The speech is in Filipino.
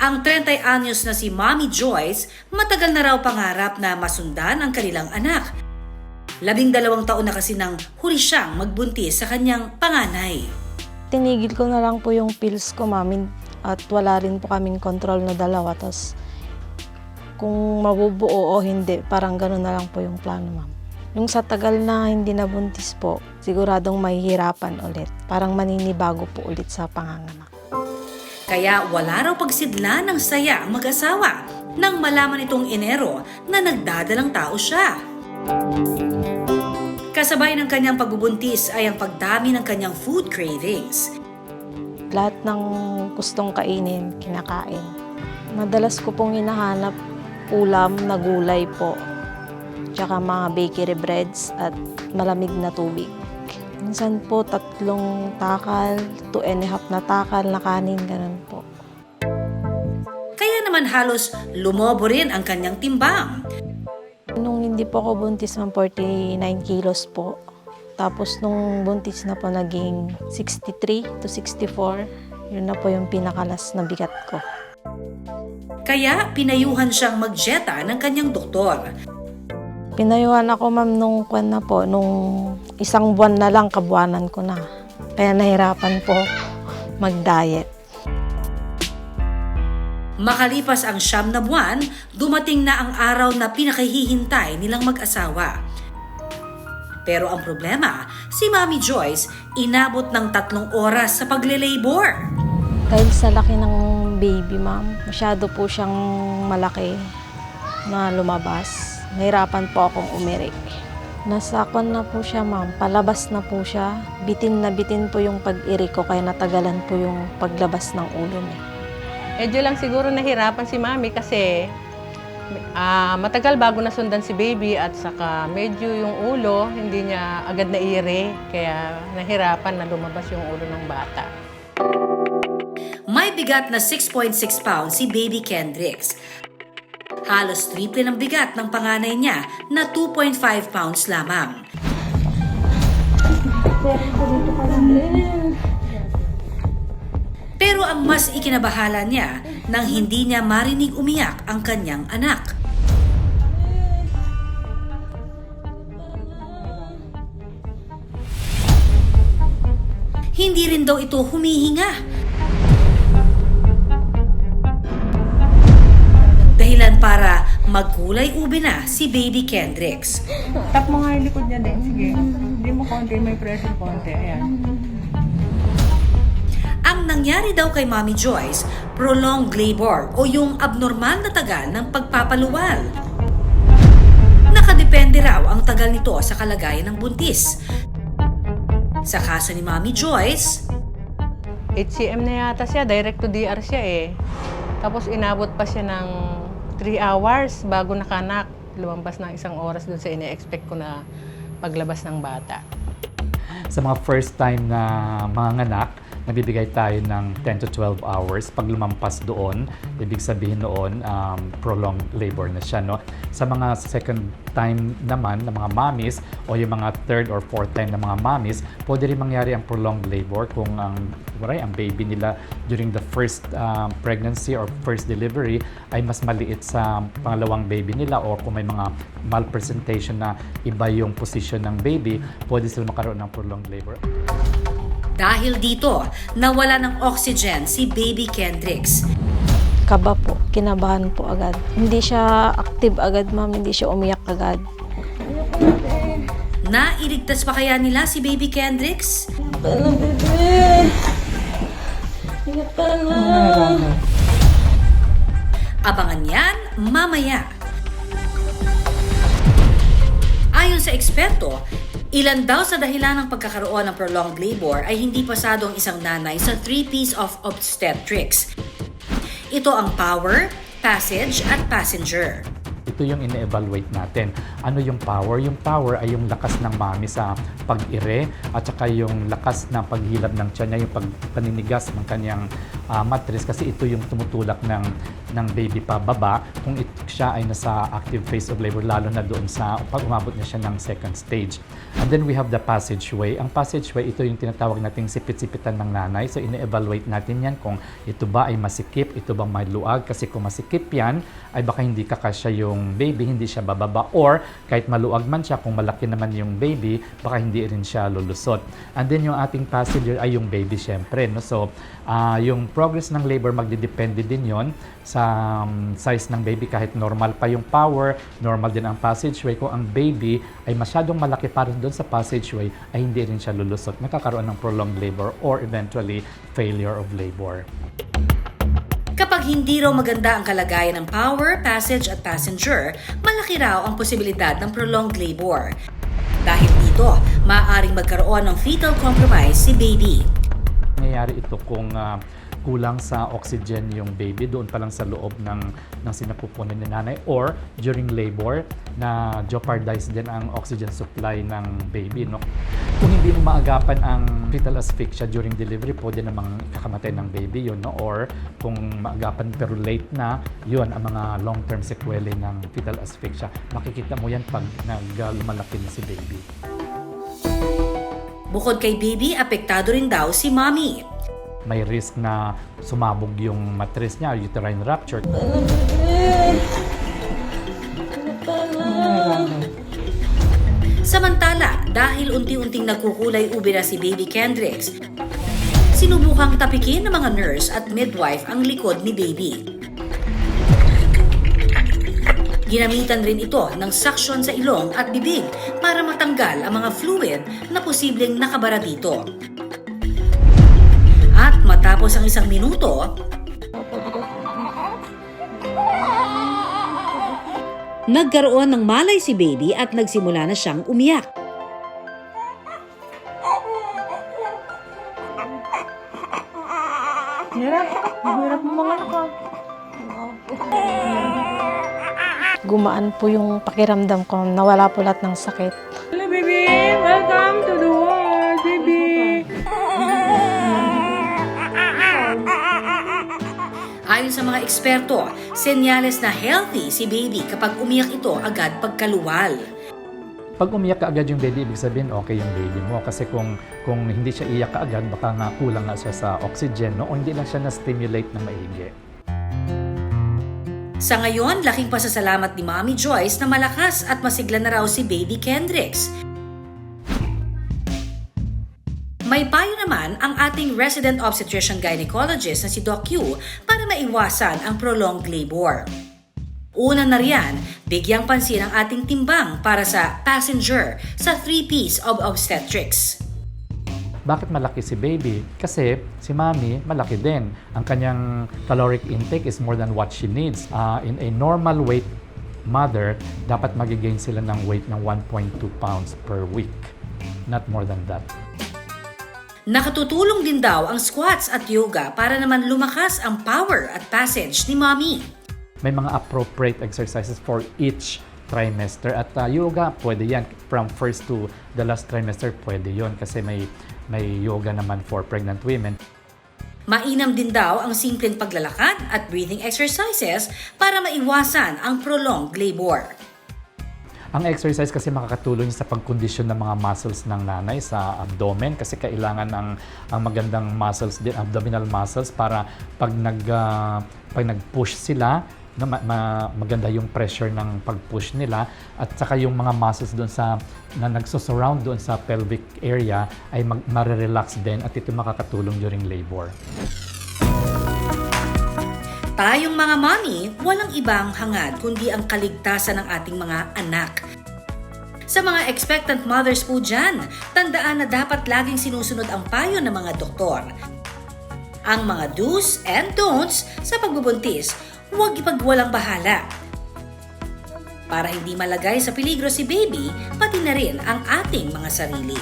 Ang 30 anyos na si Mommy Joyce, matagal na raw pangarap na masundan ang kanilang anak. 12 taon na kasi nang huli siyang magbuntis sa kanyang panganay. Tinigil ko na lang po yung pills ko, mami, at wala rin po kaming control na dalawa. Tapos kung mabubuo o hindi, parang gano'n na lang po yung plano, ma'am. Yung sa tagal na hindi nabuntis po, siguradong mahihirapan ulit. Parang maninibago po ulit sa panganganak. Kaya wala raw pagsidla ng saya ang mag-asawa nang malaman itong Enero na nagdadalang tao siya. Kasabay ng kanyang pagbubuntis ay ang pagdami ng kanyang food cravings. Lahat ng gustong kainin, kinakain. Madalas ko pong hinahanap ulam na gulay po. Tsaka mga bakery breads at malamig na tubig. Minsan po 3 takal, 2.5 na takal na kanin, ganun po. Kaya naman halos lumobo rin ang kanyang timbang. Nung hindi po ako buntis, 49 kilos po. Tapos nung buntis na po, naging 63 to 64. Yun na po yung pinakalas na bigat ko. Kaya pinayuhan siyang magjeta ng kanyang doktor. Pinayuhan ako, ma'am, nung isang buwan na lang, kabuwanan ko na. Kaya nahirapan po mag-diet. Makalipas ang 9 na buwan, dumating na ang araw na pinakahihintay nilang mag-asawa. Pero ang problema, si Mommy Joyce inabot ng 3 oras sa pagle-labor. Dahil sa laki ng baby, ma'am, masyado po siyang malaki na lumabas. Nahirapan po akong umirik. Nasakon na po siya, ma'am. Palabas na po siya. Bitin na bitin po yung pag-irik ko, kaya natagalan po yung paglabas ng ulo niya. Medyo lang siguro nahirapan si Mami kasi matagal bago nasundan si baby at saka medyo yung ulo hindi niya agad naire, kaya nahirapan na lumabas yung ulo ng bata. May bigat na 6.6 pounds si Baby Kendricks. Halos triple ng bigat ng panganay niya na 2.5 pounds lamang. Pero ang mas ikinabahala niya nang hindi niya marinig umiyak ang kanyang anak. Hindi rin daw ito humihinga. Dahilan para magkulay ube na si Baby Kendricks. Tap mo nga yung likod niya din. Sige. Hindi mo konti, may pressure konti. Ayan. Ang nangyari daw kay Mommy Joyce, prolonged labor o yung abnormal na tagal ng pagpapaluwal. Nakadepende raw ang tagal nito sa kalagayan ng buntis. Sa kaso ni Mommy Joyce, HCM na yata siya, direct to DR siya eh. Tapos inabot pa siya ng 3 hours bago nakanak. Lumampas ng 1 oras dun sa ine-expect ko na paglabas ng bata. Sa mga first time na mga nganak, nabibigay tayo ng 10 to 12 hours. Pag lumampas doon, ibig sabihin noon, prolonged labor na siya. No? Sa mga second time naman ng mga mommies o yung mga third or fourth time ng mga mommies, pwede rin mangyari ang prolonged labor kung ang baby nila during the first pregnancy or first delivery ay mas maliit sa pangalawang baby nila, o kung may mga malpresentation na iba yung position ng baby, pwede sila makaroon ng prolonged labor. dahil dito, nawala ng oxygen si Baby Kendricks. Kaba po, kinabahan po agad. Hindi siya active agad, ma'am, hindi siya umiyak agad. Nailigtas pa kaya nila si Baby Kendricks? Paano, bebe? Ingat ka na. Abangan yan mamaya. Ayon sa eksperto, ilan daw sa dahilan ng pagkakaroon ng prolonged labor ay hindi pasado ang isang nanay sa 3 P's of obstetrics. Ito ang power, passage, at passenger. Ito yung ine-evaluate natin. Ano yung power? Yung power ay yung lakas ng mami sa pag-ire at saka yung lakas ng paghilab ng tiyan niya, yung paninigas ng kanyang mattress, kasi ito yung tumutulak ng baby pababa kung siya ay nasa active phase of labor, lalo na doon sa pag umabot na siya ng second stage. And then we have the passageway. Ang passageway, ito yung tinatawag nating sipit-sipitan ng nanay. So ine-evaluate natin yan kung ito ba ay masikip, ito ba may luag, kasi kung masikip yan ay baka hindi kakasya yung baby, hindi siya bababa, or kahit maluag man siya, kung malaki naman yung baby, baka hindi rin siya lulusot. And then yung ating passenger ay yung baby syempre, no? So yung progress ng labor, magdidepende din yon sa size ng baby. Kahit normal pa yung power, normal din ang passageway, kung ang baby ay masyadong malaki para doon sa passageway, ay hindi rin siya lulusot. Nakakaroon ng prolonged labor or eventually failure of labor. Kapag hindi raw maganda ang kalagayan ng power, passage at passenger, malaki raw ang posibilidad ng prolonged labor. Dahil dito, maaaring magkaroon ng fetal compromise si baby. Nangyayari ito kung kulang sa oxygen yung baby doon pa lang sa loob ng sinapupunan ni nanay, or during labor na jeopardize din ang oxygen supply ng baby, no? Kung hindi mo maagapan ang fetal asphyxia during delivery, pwede namang kakamatay ng baby yun, no? Or kung maagapan pero late na, yun ang mga long-term sequelae ng fetal asphyxia. Makikita mo yan pag lumalaki na si baby. Bukod kay baby, apektado rin daw si mommy. May risk na sumabog yung mattress niya, uterine rupture. Samantala, dahil unti-unting nagkukulay ubera si baby Kendrix, sinubukang tapikin ng mga nurse at midwife ang likod ni baby. Ginamitan rin ito ng suction sa ilong at bibig para matanggal ang mga fluid na posibleng nakabara dito. At matapos ang 1 minuto, nagkaroon ng malay si baby at nagsimula na siyang umiyak. Hirap mo mga anak. Gumaan po yung pakiramdam ko. Nawala po lahat ng sakit. Hello, baby! Welcome to the world, baby! Ayon sa mga eksperto, senyales na healthy si baby kapag umiyak ito agad pagkaluwal. Pag umiyak ka agad yung baby, ibig sabihin okay yung baby mo. Kasi kung hindi siya iyak ka agad, baka nga kulang nga siya sa oxygen, no? O hindi lang siya na-stimulate na maigi. Sa ngayon, laking pasasalamat ni Mommy Joyce na malakas at masigla na raw si baby Kendrix. May payo naman ang ating resident obstetrician gynecologist na si Doc Q para maiwasan ang prolonged labor. Una na riyan, bigyang pansin ang ating timbang para sa passenger sa 3Ps of obstetrics. Bakit malaki si baby? Kasi si mommy malaki din. Ang kanyang caloric intake is more than what she needs. In a normal weight mother, dapat magigain sila ng weight ng 1.2 pounds per week. Not more than that. Nakatutulong din daw ang squats at yoga para naman lumakas ang power at passage ni mommy. May mga appropriate exercises for each trimester. At yoga, pwede yan. From first to the last trimester, pwede yon kasi may yoga naman for pregnant women. Mainam din daw ang simpleng paglalakad at breathing exercises para maiwasan ang prolonged labor. Ang exercise kasi makakatulong sa pagkondisyon ng mga muscles ng nanay sa abdomen, kasi kailangan ang magandang muscles din, abdominal muscles, para pag nag-push sila, maganda yung pressure ng pag-push nila, at saka yung mga muscles doon na nagsusurround doon sa pelvic area ay marerelax din, at ito makakatulong during labor. Tayong mga mommy, walang ibang hangad kundi ang kaligtasan ng ating mga anak. Sa mga expectant mothers po dyan, tandaan na dapat laging sinusunod ang payo ng mga doktor. Ang mga do's and don'ts sa pagbubuntis, huwag ipagwalang bahala. Para hindi malagay sa peligro si baby, pati na rin ang ating mga sarili.